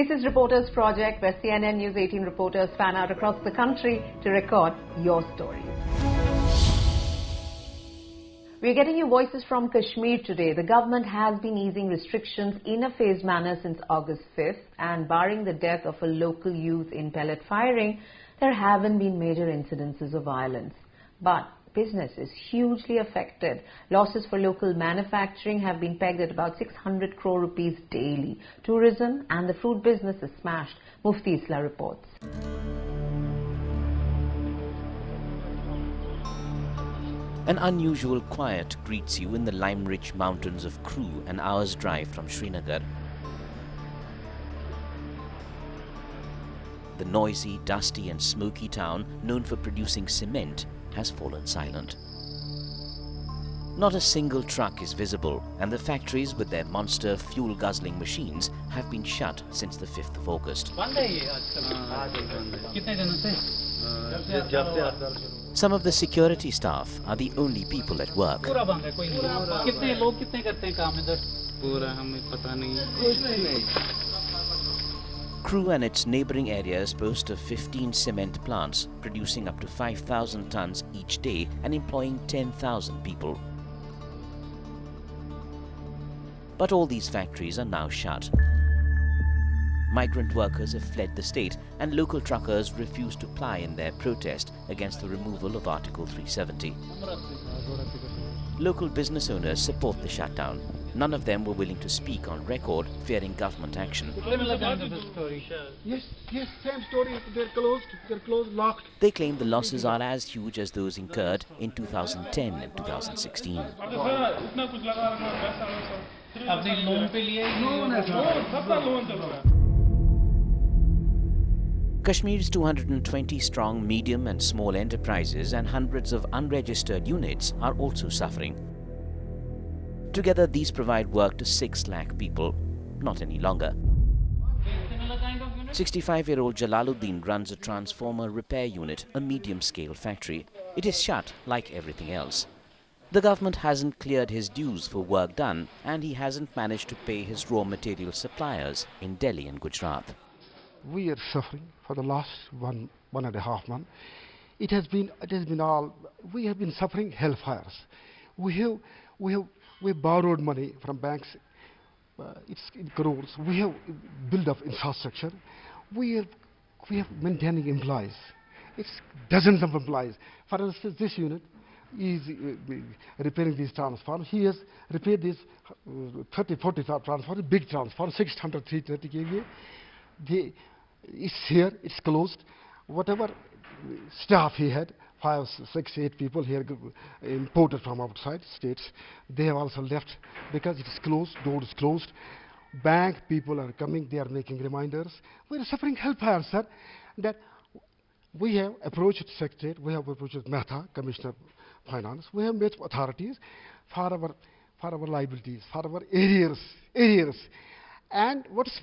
Faces Reporters project, where CNN News 18 reporters fan out across the country to record your stories. We're getting you voices from Kashmir today. The government has been easing restrictions in a phased manner since August 5th, and barring the death of a local youth in pellet firing, there haven't been major incidences of violence. But business is hugely affected. Losses for local manufacturing have been pegged at about 600 crore rupees daily. Tourism and the fruit business is smashed. Mufti Isla reports. An unusual quiet greets you in the lime-rich mountains of Crew, an hour's drive from Srinagar. The noisy, dusty and smoky town, known for producing cement, has fallen silent. Not a single truck is visible, and the factories with their monster fuel-guzzling machines have been shut since the 5th of August. Some of the security staff are the only people at work. Crew and its neighbouring areas boast of 15 cement plants, producing up to 5,000 tons each day and employing 10,000 people. But all these factories are now shut. Migrant workers have fled the state, and local truckers refuse to ply in their protest against the removal of Article 370. Local business owners support the shutdown. None of them were willing to speak on record, fearing government action. Yes, same story. They're closed, locked. They claim the losses are as huge as those incurred in 2010 and 2016. Kashmir's 220-strong medium and small enterprises and hundreds of unregistered units are also suffering. Together, these provide work to 6 lakh people, not any longer. 65-year-old Jalaluddin runs a transformer repair unit, a medium-scale factory. It is shut like everything else. The government hasn't cleared his dues for work done, and he hasn't managed to pay his raw material suppliers in Delhi and Gujarat. We are suffering for the last one and a half month. It has been all. We have been suffering hellfires. We borrowed money from banks. It's in crores. We have built up infrastructure. We have maintaining employees. It's dozens of employees. For instance, this unit is repairing these transformers. He has repaired these 30-40 transformers, big transformers, 600, 330 kVA. It's here, it's closed. Whatever staff he had, 5, 6, 8 people here imported from outside states, they have also left because it is closed, door is closed. Bank people are coming, they are making reminders. We are suffering hellfire, sir. That we have approached Secretariat, we have approached Mehta, Commissioner of Finance, we have met authorities for our liabilities, for our arrears. And what is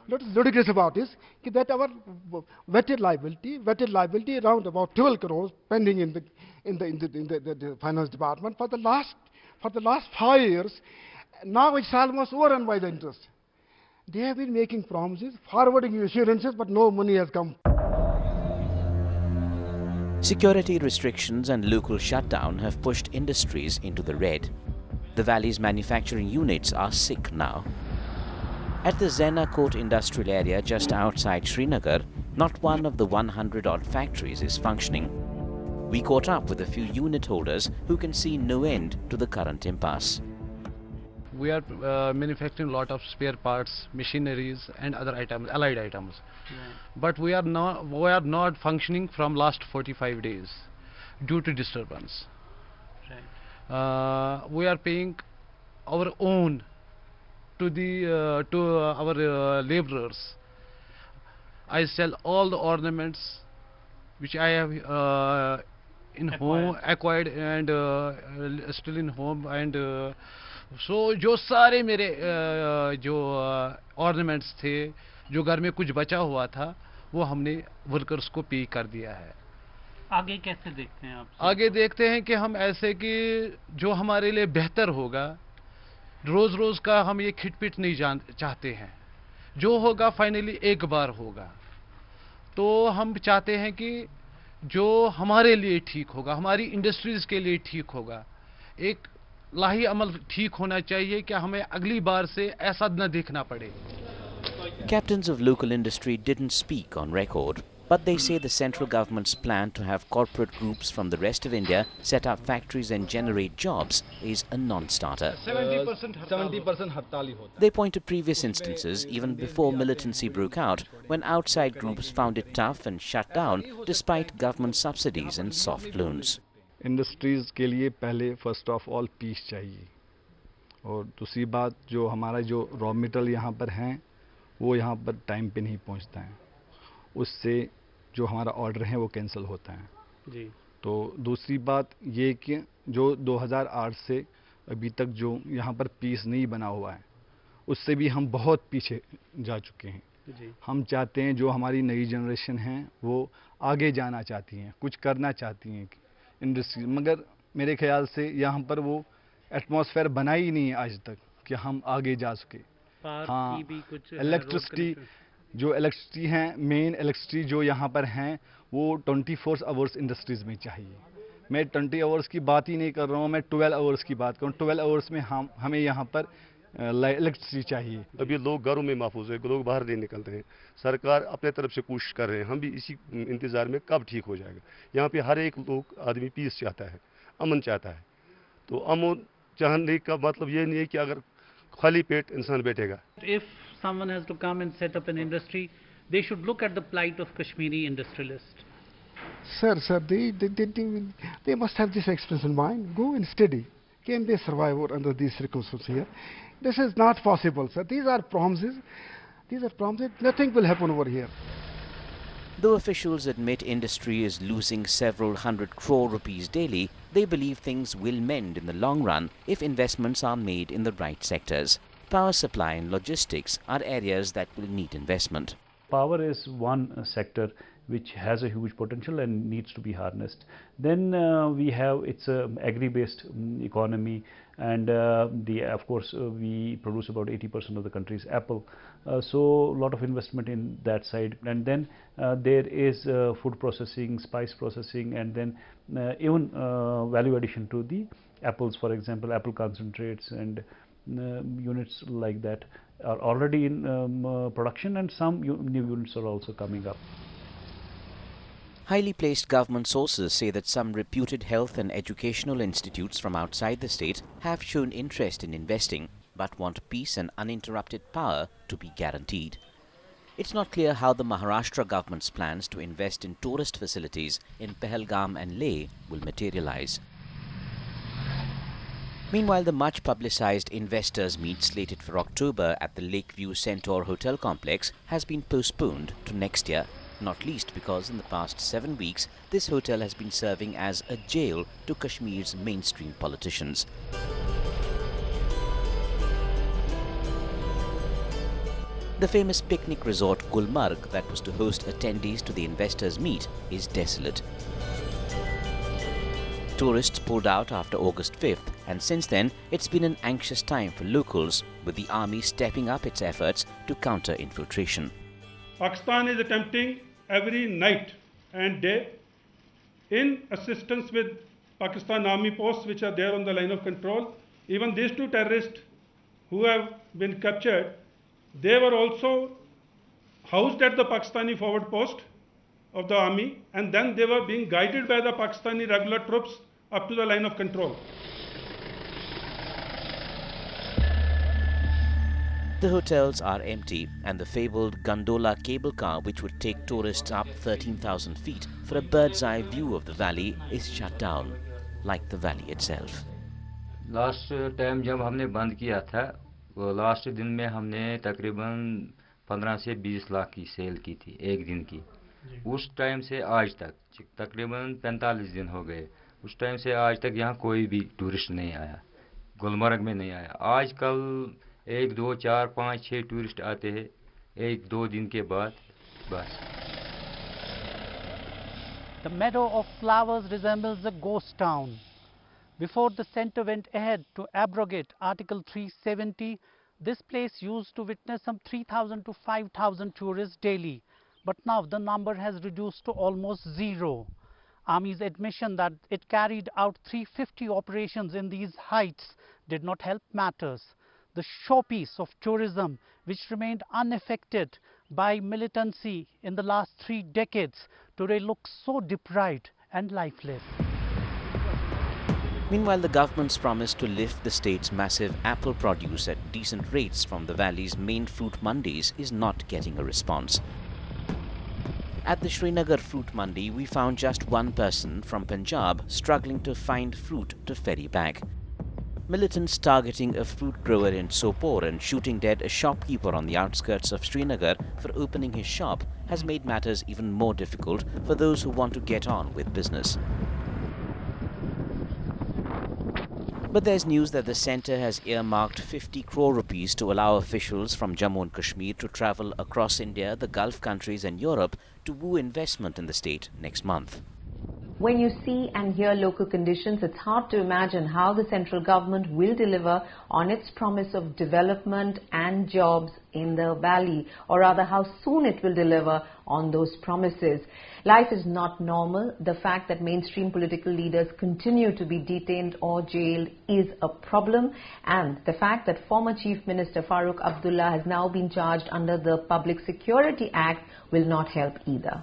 ludicrous about is that our vetted liability around about 12 crores pending in the finance department for the last 5 years. Now it's almost overrun by the interest. They have been making promises, forwarding assurances, but no money has come. Security restrictions and local shutdown have pushed industries into the red. The valley's manufacturing units are sick now. At the Zena Court industrial area just outside Srinagar, not one of the 100-odd factories is functioning. We caught up with a few unit holders who can see no end to the current impasse. We are manufacturing a lot of spare parts, machineries and other items, allied items. Yeah. But we are not functioning from last 45 days due to disturbance. Right. We are paying our own to our laborers. I sell all the ornaments which I have acquired and still in home, and so जो सारे मेरे जो ornaments थे, जो घर में कुछ बचा हुआ था, वो हमने वर्कर्स को पे कर दिया है. आगे कैसे देखते हैं आप? आगे देखते हैं कि हम ऐसे कि जो हमारे लिए बेहतर होगा, रोज रोज का हम ये खिटपिट नहीं चाहते हैं. जो होगा फाइनली एक बार होगा। तो हम चाहते हैं कि जो हमारे लिए ठीक होगा, हमारी इंडस्ट्रीज के लिए ठीक होगा, एक लाही अमल ठीक होना चाहिए कि हमें अगली बार से ऐसा न देखना पड़े। Captains of local industry didn't speak on record, but they say the central government's plan to have corporate groups from the rest of India set up factories and generate jobs is a non-starter. 70% हड़ताली होता है। They point to previous instances, even before militancy broke out, when outside groups found it tough and shut down despite government subsidies and soft loans. Industries के लिए पहले first of all piece चाहिए, और दूसरी बात जो हमारा जो रॉ मटेरियल यहाँ पर हैं वो यहाँ पर टाइम पे नहीं पहुँचता है, उससे जो हमारा ऑर्डर है वो कैंसिल होता है जी। तो दूसरी बात ये कि जो 2008 से अभी तक जो यहाँ पर पीस नहीं बना हुआ है उससे भी हम बहुत पीछे जा चुके हैं जी। हम चाहते हैं जो हमारी नई जनरेशन है वो आगे जाना चाहती हैं, कुछ करना चाहती हैं इंडस्ट्री, मगर मेरे ख्याल से यहाँ पर वो एटमॉस्फेयर बना ही नहीं है आज तक कि हम आगे जा सके। हाँ, इलेक्ट्रिसिटी जो इलेक्ट्रिसिटी हैं, मेन इलेक्ट्रिसिटी जो यहाँ पर हैं वो 24 आवर्स इंडस्ट्रीज़ में चाहिए। मैं 20 आवर्स की बात ही नहीं कर रहा हूँ, मैं 12 आवर्स की बात कर रहा हूँ। 12 आवर्स में हमें यहाँ पर इलेक्ट्रिसिटी चाहिए। अभी लोग घरों में महफूज है, लोग बाहर नहीं निकलते हैं, सरकार अपने तरफ से कोशिश कर रहे हैं, हम भी इसी इंतज़ार में कब ठीक हो जाएगा। यहाँ पे हर एक लोग आदमी पीस चाहता है, अमन चाहता है। तो अमन चाहने का मतलब ये नहीं है कि अगर खाली पेट इंसान बैठेगा। If someone has to come and set up an industry, they should look at the plight of Kashmiri industrialists. Sir, they must have this experience in mind. Go and study. Can they survive under these circumstances here? This is not possible, sir. These are promises. Nothing will happen over here. Though officials admit industry is losing several hundred crore rupees daily, they believe things will mend in the long run if investments are made in the right sectors. Power supply and logistics are areas that will need investment. Power is one sector which has a huge potential and needs to be harnessed. Then we have its agri-based economy, and of course we produce about 80% of the country's apple. So a lot of investment in that side. And then there is food processing, spice processing, and then even value addition to the apples. For example, apple concentrates and units like that are already in production, and some new units are also coming up. Highly placed government sources say that some reputed health and educational institutes from outside the state have shown interest in investing, but want peace and uninterrupted power to be guaranteed. It's not clear how the Maharashtra government's plans to invest in tourist facilities in Pahalgam and Leh will materialize. Meanwhile, the much-publicized investors' meet slated for October at the Lakeview Centaur Hotel complex has been postponed to next year, not least because in the past 7 weeks, this hotel has been serving as a jail to Kashmir's mainstream politicians. The famous picnic resort Gulmarg that was to host attendees to the investors' meet is desolate. Tourists pulled out after August 5th, and since then, it's been an anxious time for locals, with the army stepping up its efforts to counter infiltration. Pakistan is attempting every night and day, in assistance with Pakistan army posts which are there on the line of control. Even these two terrorists who have been captured, they were also housed at the Pakistani forward post of the army, and then they were being guided by the Pakistani regular troops up to the line of control. The hotels are empty, and the fabled gondola cable car which would take tourists up 13,000 feet for a bird's-eye view of the valley is shut down, like the valley itself. Last time जब हमने बंद किया था, वो last दिन में हमने तकरीबन 15 से 20 लाख की सेल की थी एक दिन की। उस टाइम से आज तक तकरीबन 45 दिन हो गए। उस टाइम से आज तक यहाँ कोई भी टूरिस्ट नहीं आया, गुलमर्ग में नहीं आया। आजकल 1, 2, 4, 5, 6 टूरिस्ट आते हैं 1-2 दिन के बाद बस। The meadow of flowers resembles a ghost town. Before the centre went ahead to abrogate Article 370, This place used to witness some 3,000 to 5,000 tourists daily, but now the number has reduced to almost zero. Army's admission that it carried out 350 operations in these heights did not help matters. The showpiece of tourism, which remained unaffected by militancy in the last 3 decades, today looks so deprived and lifeless. Meanwhile, the government's promise to lift the state's massive apple produce at decent rates from the valley's main fruit mandis is not getting a response. At the Srinagar fruit mandi, we found just one person from Punjab struggling to find fruit to ferry back. Militants targeting a fruit grower in Sopore and shooting dead a shopkeeper on the outskirts of Srinagar for opening his shop has made matters even more difficult for those who want to get on with business. But there's news that the centre has earmarked 50 crore rupees to allow officials from Jammu and Kashmir to travel across India, the Gulf countries and Europe to woo investment in the state next month. When you see and hear local conditions, it's hard to imagine how the central government will deliver on its promise of development and jobs in the valley, or rather how soon it will deliver on those promises. Life is not normal. The fact that mainstream political leaders continue to be detained or jailed is a problem, and the fact that former Chief Minister Farooq Abdullah has now been charged under the Public Security Act will not help either.